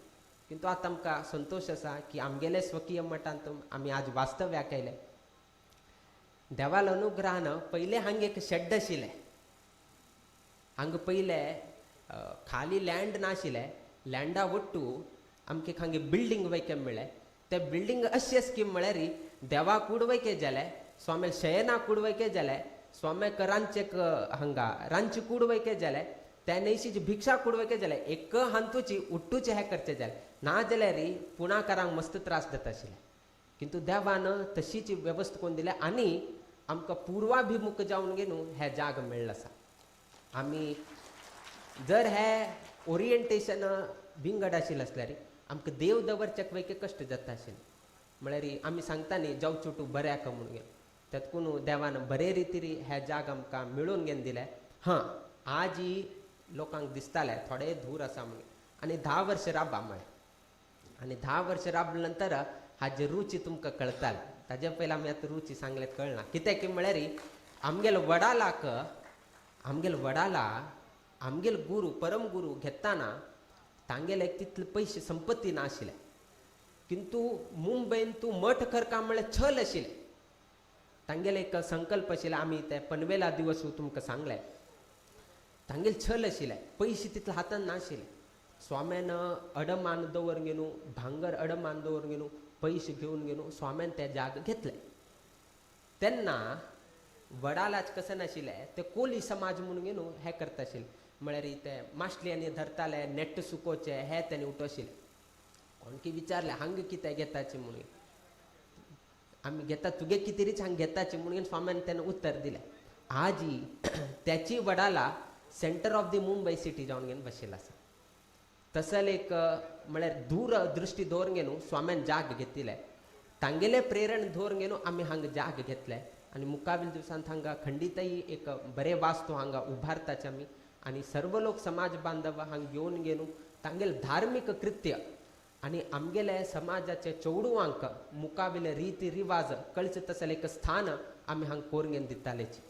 किंतु आतां आमकां संतोश आसा की आमगेले स्वकीय मठांत आमी आज वास्तव्याक आयले देवाल अनुग्रहान पयले हांगा एक शेड आशिल्लें हांगा पयले खाली लँड नाशिल्लें लँडा वट्टू आमकां हांगा बिल्डींग वयके मेळ्ळें ते बिल्डींग अशें स्कीम म्हळ्यार देवा कुडवयके जाले स्वाम्याक शयना कुडवयके जाले स्वाम्याक रांदचेक हांगा रांदची कुडवयके जाले त्या नैशीची भिक्षा कुडवयके जाले एक हांतूची उट्टूचे हे करचे जाले ना जाल्यार पुणाकारांक मस्त त्रास जाता आशिल्ले किंतु देवान तशीच वेवस्था करून दिल्या आनी आमकां पूर्वाभिमुख जावन घेवन हे जाग मेळ्ळो आसा आमी जर हे ओरिएंटेशन विंगड आशिल्लें आसल्यार आमकां देव दवरच्याक वयके कश्ट जाता आशिल्ले म्हळ्यार आमी सांगता न्ही जाव चुटू बऱ्याक म्हणून घेवन तेतकून देवान बरे रितीरी हे जाग आमकां मेळून घेवन दिले हां आज ही लोकांक दिसताले थोडे धूर आसा म्हणून आनी 10 वर्ष राबा म्हळें आनी 10 वर्ष राबले नंतर हाजी रुची तुमकां कळटाली ताजे पयलीं आमी आतां रुची सांगले कळना कित्याक म्हळ्यार आमगेले वडाला आमगेले गुरू परम गुरू घेताना तांगेले तितले पयशे संपत्ती नाशिल्ले किंतु मुंबईन तूं मठ करता म्हळ्यार छल आशिल्लें तांगेले एक संकल्प आशिल्ले आमी ते पनवेला दिवस तुमकां सांगले तांगेले छल आशिल्ले पयशे तितले हातान नाशिल्ले स्वाम्यान अडमान दवरून घेवन भांगर अडमान दवरून घेवन पयशे घेवन घेवन स्वाम्यान ते जाग घेतले तेन्ना वडालाच कशें नाशिल्लें ते कोली समाज म्हणून घेवन हे करता आशिल्ले म्हळ्यार ते माश्ट्यांनी धरताले नेट्ट सुकोवचे हे तेणी उठो आशिल्ले कोणकी विचारले हांगा कितें घेताचे म्हणून आमी घेता तुगे कितें रीच हांगा घेताचे म्हणून स्वाम्यान तेणें उत्तर दिलें आज ही त्याची वडाला centre of the Mumbai city जावन घेवन बशिल्लो आसा तसल एक म्हळ्यार दूर दृश्टी दवरून घेवन स्वाम्यान जाग घेतिल्ले तांगेले प्रेरण दवरून घेवन आमी हांगा जाग घेतले आणि मुकाबील दिवसांत हांगा खंडितही एक बरे वास्तू हांगा उभारताचे आमी आणि सर्व लोक समाज बांधव हांगा येवन गेलो तांगेल धार्मिक कृत्य आणि आमगेले समाजाचे चौडवांक मुकाबले रीती रिवाज कळचे तसले एक स्थान आम्ही हांगा कोरगेन दितालेची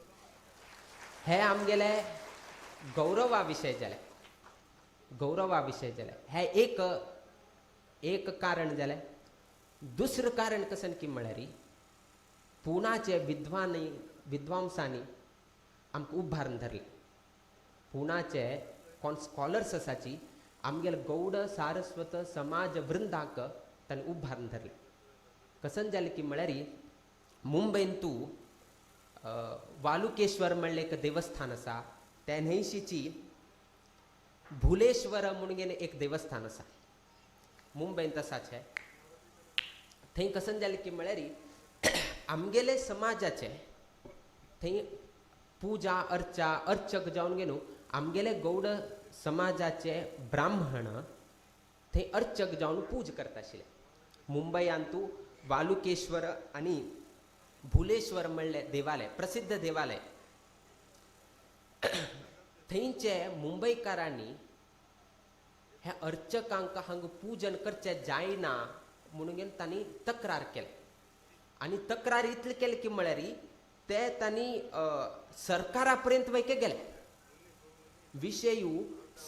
हे आमगेले गौरवा विषय जाले हे एक कारण जाले दुसरं कारण कसन की म्हळ्यार पुणाचे विद्वांसांनी आमकां उभारून धरले पुणाचे कोण स्कॉलर्स आसाची आमगेल गौड सारस्वत समाज वृंदाक तांणी उभारून धरले कसन जालें की म्हळ्यार मुंबईन तूं वालुकेश्वर म्हणलें एक देवस्थान आसा त्या न्हंयशीची भुलेश्वर म्हणून एक देवस्थान आसा मुंबईन तसाचे थंय कसन जालें की म्हळ्यार आमगेले समाजाचे थंय पुजा अर्चक जावन गेलो आमगेले गौड समाजाचे ब्राह्मण थंय अर्चक जावन पूज करता आशिल्ले मुंबयान तूं वालुकेश्वर आनी भुलेश्वर म्हणले देवालय प्रसिद्ध देवालय थंयचे मुंबईकारांनी ह्या अर्चकांक हांगा पूजन करचें जायना म्हणून तांणी तक्रार केली आणि तक्रार इतली केली की म्हळ्यार ते तांणी सरकारा पर्यंत वयके गेले विषय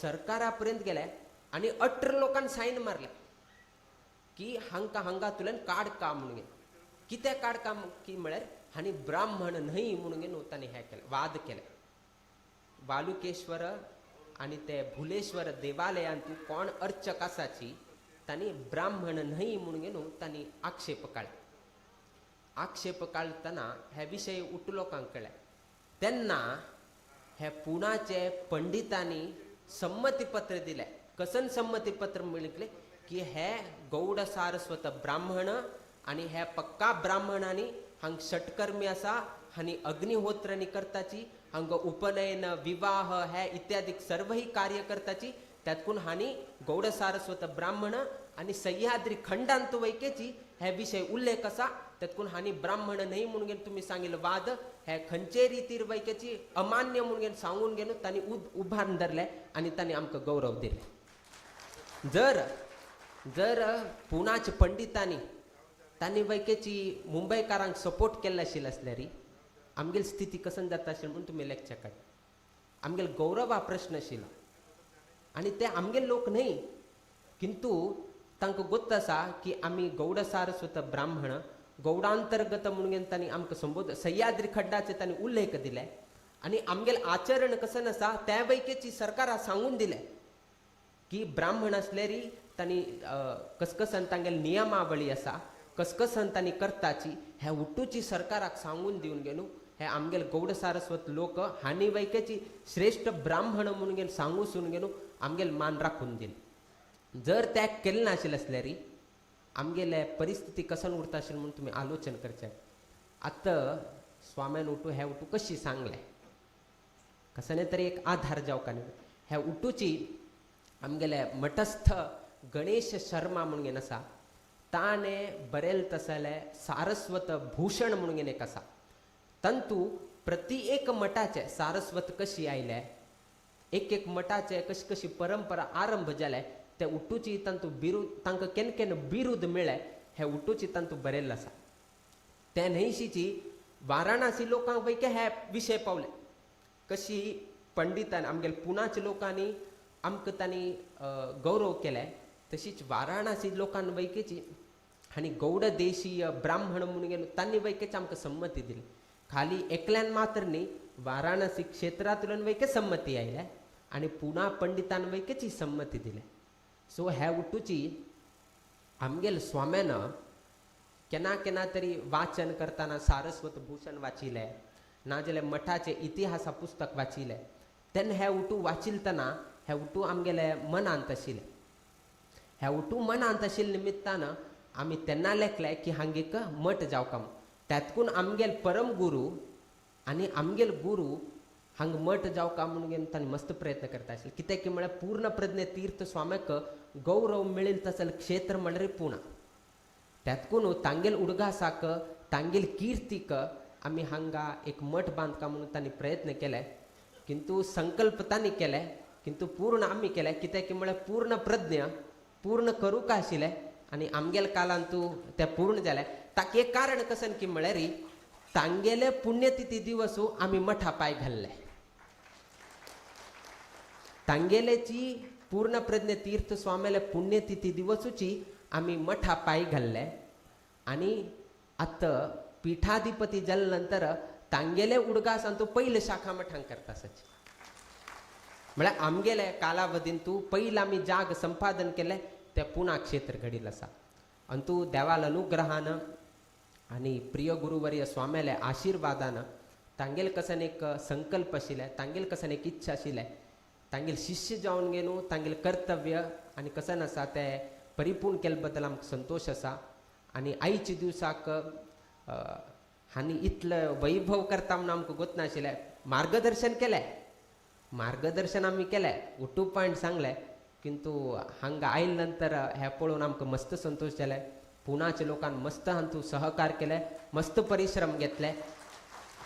सरकारा पर्यंत गेले आणि 18 लोकांनी सायन मारले की हांगातुल्यान काडका म्हणून कितें काडका की म्हळ्यार हांणी ब्राह्मण न्हय म्हणून तांणी हे केले वाद केले वालुकेश्वर आणि ते भुलेश्वर देवालयान तूं कोण अर्चक आसाची तांणी ब्राह्मण न्हय म्हणून तांणी आक्षेप काडतना हे विशय लोकांक कळ्ळे तेन्ना हे पुणाचे पंडितांनी संमतीपत्र दिले कसन संमतीपत्र म्हळिकले की हे गौड सारस्वत ब्राह्मण आणि हे पक्का ब्राह्मणांनी हांग षटकर्मी आसा हांणी अग्निहोत्रांनी करताची हांगा उपनयन विवाह हे इत्यादी सर्व ही कार्य करताची त्यातून हांणी गौड सारस्वत ब्राह्मण आणि सह्याद्री खंडांत वैकेची हे विषय उल्लेख आसा त्यातून हांणी ब्राह्मण न्हय म्हणून तुम्ही सांगिल्लो वाद हे खंयचे रितीर वैकेची अमान्य म्हणून सांगून गेलो तांणी उभारून धरले आणि तांणी आमकां गौरव दिले जर पुणाच्या पंडितांनी तांणी वैकेची मुंबईकारांक सपोर्ट केल्लो आशिल्लो आसल्यार आमगेली स्थिती कसन जाता आशिल्ली म्हणून तुमी लक्षात काड आमगेलो गौरव हा प्रश्न आशिल्लो आणि ते आमगेले लोक न्हय किंतु तांकां गोत्त आसा की आमी गौड सारस्वत ब्राह्मण गौडांतर्गत म्हणून तांणी आमकां संबोधन सह्याद्री खड्डाचे तांणी उल्लेख दिले आणि आमगेलें आचरण कसन आसा त्या वैकेची सरकाराक सांगून दिले की ब्राह्मण आसल्यार तांणी कसकसन तांगेली नियमावळी आसा कसकसन तांणी करताची हे उठूची सरकाराक सांगून दिवन गेलो हे आमगेले गौड सारस्वत लोक हांणी वैकेची श्रेष्ठ ब्राह्मण म्हणून सांगून गेलो आमगेले मान राखून दिले जर त्या केलें नाशिल्लें आसल्यार आमगेले परिस्थिती कसन उरता आशिल्ली म्हणून तुमी आलोचन करचें आतां स्वाम्यान हे उठू कशी सांगले कसने तरी एक आधार जावका न्ही हे उठूची आमगेले मठस्थ गणेश शर्मा म्हणून आसा ताणे बरेल तसले सारस्वत भूषण म्हणून एक आसा तंतू प्रति एक मठाचे सारस्वत कशी आयले एक मठाचे कशी परंपरा आरंभ जाले ते उठूची तंतू बिरुद तांकां केन्ना बिरुद मेळ्ळे हे उठूची तंतू बरयल्लें आसा त्या न्हंयशीची वाराणसी लोकांक पैकी हे विशय पावले कशी पंडितांनी आमगेले पुणाच्या लोकांनी आमकां तांणी गौरव केले तशीच वाराणसी लोकांनी वैकेची आनी गौड देशीय ब्राह्मण म्हणून गेलो तांणी वैकेची आमकां संमती दिली खाली एकल्यान मात्र न्ही वाराणसी क्षेत्रांतल्यान वैके संमती आयल्या आनी पुणा पंडितान वैकेची संमती दिली सो हे उठूची आमगेले स्वाम्यान केन्ना तरी वाचन करताना सारस्वत भूषण वाचिले नाजाल्यार मठाचे इतिहासा पुस्तक वाचिले तेन्ना हे उठू वाचिलतना हे उठू आमगेले मनांत आशिल्ले हे उठू मनांत आशिल्ले निमित्तान आमी तेन्ना लेखले की हांगा एक मठ जावका त्यातकून आमगेले परम गुरू आनी आमगेले गुरू हांगा मठ जावका म्हणून तांणी मस्त प्रयत्न करता आशिल्ले कित्याक की म्हळ्यार पूर्ण प्रज्ञ तीर्थ स्वाम्याक गौरव मेळिल्लो तसलें क्षेत्र म्हणल्यार पुणा त्यातकून तांगेल उडगासाक तांगेल किर्तीक आम्ही हांगा एक मठ बांधका म्हणून तांणी प्रयत्न केलाय किंतु संकल्प तांणी केलाय किंतु पूर्ण आम्ही केलाय कित्याक की म्हळ्यार पूर्ण प्रज्ञ पूर्ण करूंक आशिल्ले आनी आमगेल्या काळांतू ते पूर्ण जाले ताका एक कारण कसन की म्हळ्यार तांगेले पुण्यतिथी दिवसू आम्ही मठा पाय घाल्ले तांगेलेची पूर्ण प्रज्ञ तीर्थ स्वामीले पुण्यतिथी दिवसूची आम्ही मठा पाय घाल्ले आणि आता पीठाधिपती जाल्या नंतर तांगेले उडगास तू पहिले शाखा मठांक करता सच म्हळ्यार आमगेले कालावधीन तू पहिले आम्ही जाग संपादन केले ते पुन्हा क्षेत्र घडील आसा अंतू देवाल अनुग्रहान आणि प्रिय गुरुवर्य स्वाम्याले आशीर्वादान तांगेल कसन एक संकल्प आशिल्ले तांगेल कसन एक इच्छा आशिल्ले तांगेल शिष्य जावन गेनू तांगेल कर्तव्य आणि कसन आसा ते परिपूर्ण केले बद्दल आमकां संतोष आसा आणि आयच्या दिवसाक हांणी इतलं वैभव करता म्हणून आमकां गोत नाशिल्लें मार्गदर्शन केलें मार्गदर्शन आमी केलें उठूप पॉयंट सांगले किंतु हांगा आयले नंतर हे पळोवन आमकां मस्त संतोष जाले पुण्याच्या लोकांनी मस्त हांतू सहकार केले मस्त परिश्रम घेतले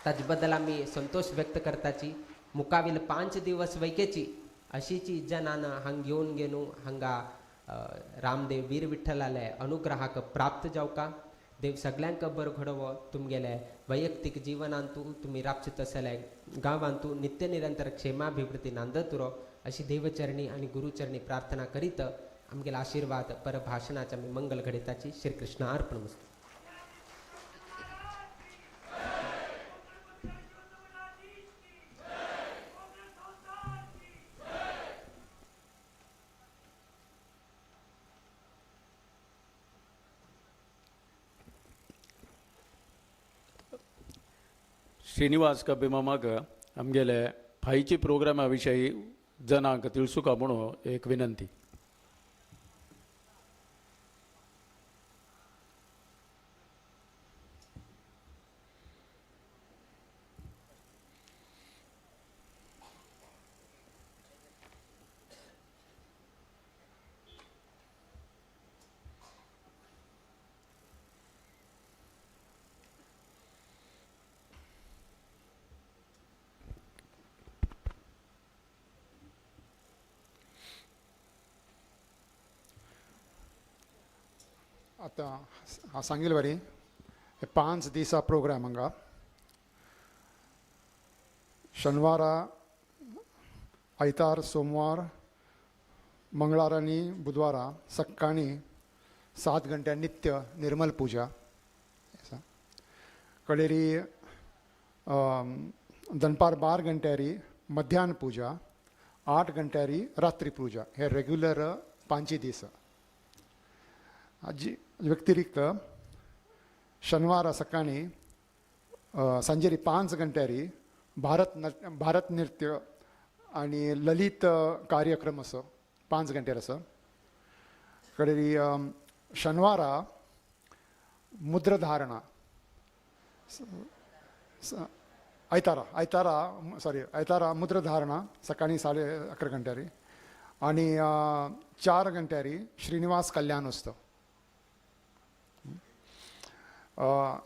ताजे बद्दल आमी संतोष व्यक्त करताची मुकावील 5 दिवस वैकेची अशीची जनान हांगा येवन गेनू हांगा रामदेव वीर विठ्ठलाले अनुग्रहाक प्राप्त जावका देव सगळ्यांक बरो घडोवो तुमगेले वैयक्तीक जिवनांतू तुम्ही राबचीत असले गांवांतू नित्य निरंतर क्षेमाभिवृद्धी नांदत उरो अशी देवचरणी आणि गुरुचरणी प्रार्थना करीत आमगेला आशीर्वाद पर भाषणाच्या मी मंगल घडिताची श्रीकृष्ण अर्पण मस्तु श्रीनिवास कबिमामाक आमगेले फायची प्रोग्रामा विशयी जनांक तिळसुका म्हणून एक विनंती. आता हांव सांगिल्लें बरी 5 दिसा प्रोग्राम हांगा शनिवारा आयतार सोमवार मंगळार आनी बुधवारा सकाळी 7 गंटे नित्य निर्मल पूजा कडेरी दनपार 12 गंटेरी मध्याह्न पूजा 8 गंटेरी रात्री पूजा हे रेग्युलर 5 दीस हाजी व्यतिरिक्त शनिवार सकाळी सांजेरी 5 गंटेरी भारत नृत्य आणि ललित कार्यक्रम असो 5 गंटेर असो कडेरी शनिवारा मुद्रधारणा आयतारा मुद्रधारणा सकाळी 11:30 गंटेरी आणि 4 गंटेरी श्रीनिवास कल्याणोत्सव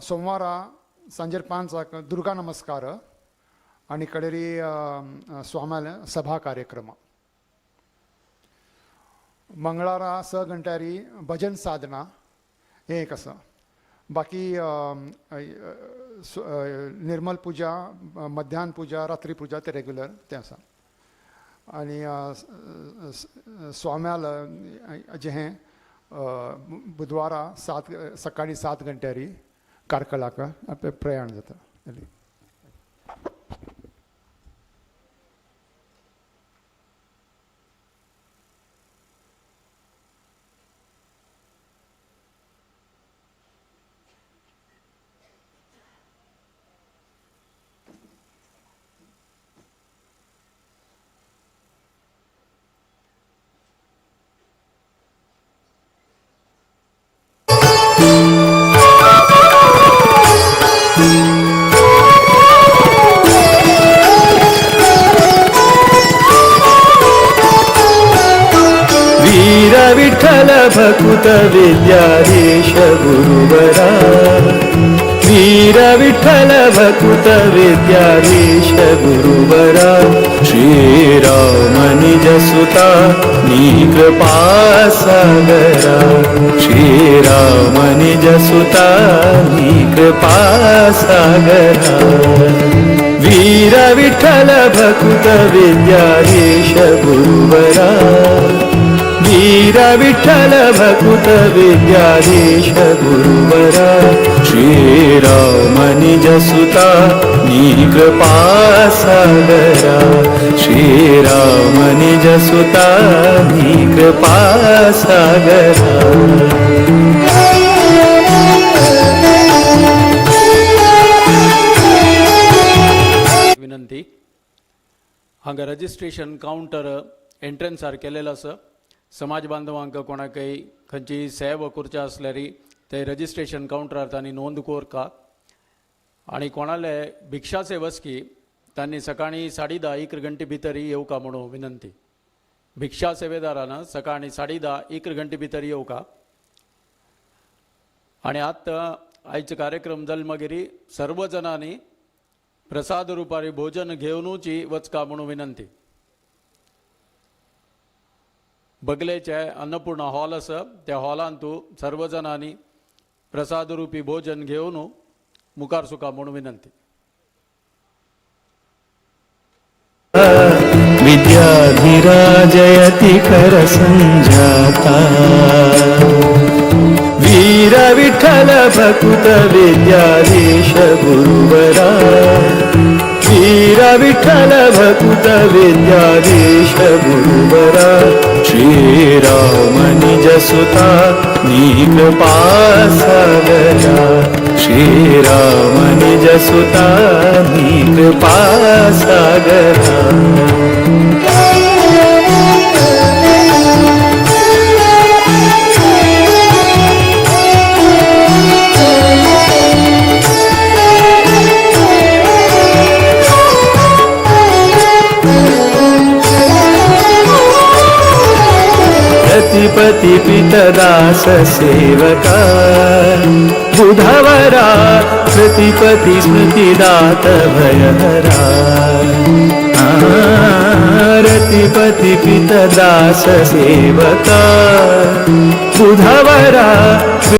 सोमवारा सांजेर 5 दुर्गा नमस्कार आणि कडेरी स्वाम्याले सभा कार्यक्रम मंगळारा 6 गंटेरी भजन साधना हे एक आसा बाकी निर्मल पूजा मध्याह्न पूजा रात्री पूजा ते रेग्युलर ते आसा आणि स्वाम्याल जे हे बुधवारा सकाळी 7 गंटेरी कारकलाक प्रयाण जाता. विठ्ठल भकुत विद्याधीश गुरुवरा वीर विठ्ठल भकुत विद्याधीश गुरुवरा श्रीराम निज सुता कृपा सागरा श्रीराम निज सुता कृपा सागरा वीर विठ्ठल भकुत विद्याधीश गुरुवरा वीर विठ्ठल भकुत विद्याधीश गुरुवरा श्रीराम निज सुता कृपा सागरा श्रीराम निज सुता कृपा सागरा विनंती हांगा रजिस्ट्रेशन काउंटर एंट्रन्सार केलेलो आसा समाज बांधवांक कोणाकय खंयची सेवा करचे आसल्यार ते रजिस्ट्रेशन काउंटरार तांणी नोंद कोरका आनी कोणाले भिक्षा सेवस्की तांणी सकाळी 10:30 गंटे भितर येवका म्हणून विनंती भिक्षा सेवेदारान सकाळी 10:30 गंटे भितर येवका आनी आतां आयचो कार्यक्रम जाल मागीर सर्व जणांनी प्रसाद रुपारी भोजन घेवनूच वचका म्हणून विनंती बगलेचे अन्नपूर्णा हॉल आसा त्या हॉलांत तूं सर्व जणांनी प्रसाद रुपी भोजन घेवन मुखार सुका म्हणून विनंती विद्याधिराजयति कर संजाता वीर विठ्ठल भकुत विद्याधीश गुरुवरा वीर विठ्ठल भकुत विद्याधीश गुरुवरा श्रीराम निज सुता कृपा सागरा श्रीराम निज सुता कृपा सागरा प्रतिपति पितदास सेवका बुधवरा प्रतिपति स्मृतिदात भयहरा रतिपति पितदास सेवका बुधवरा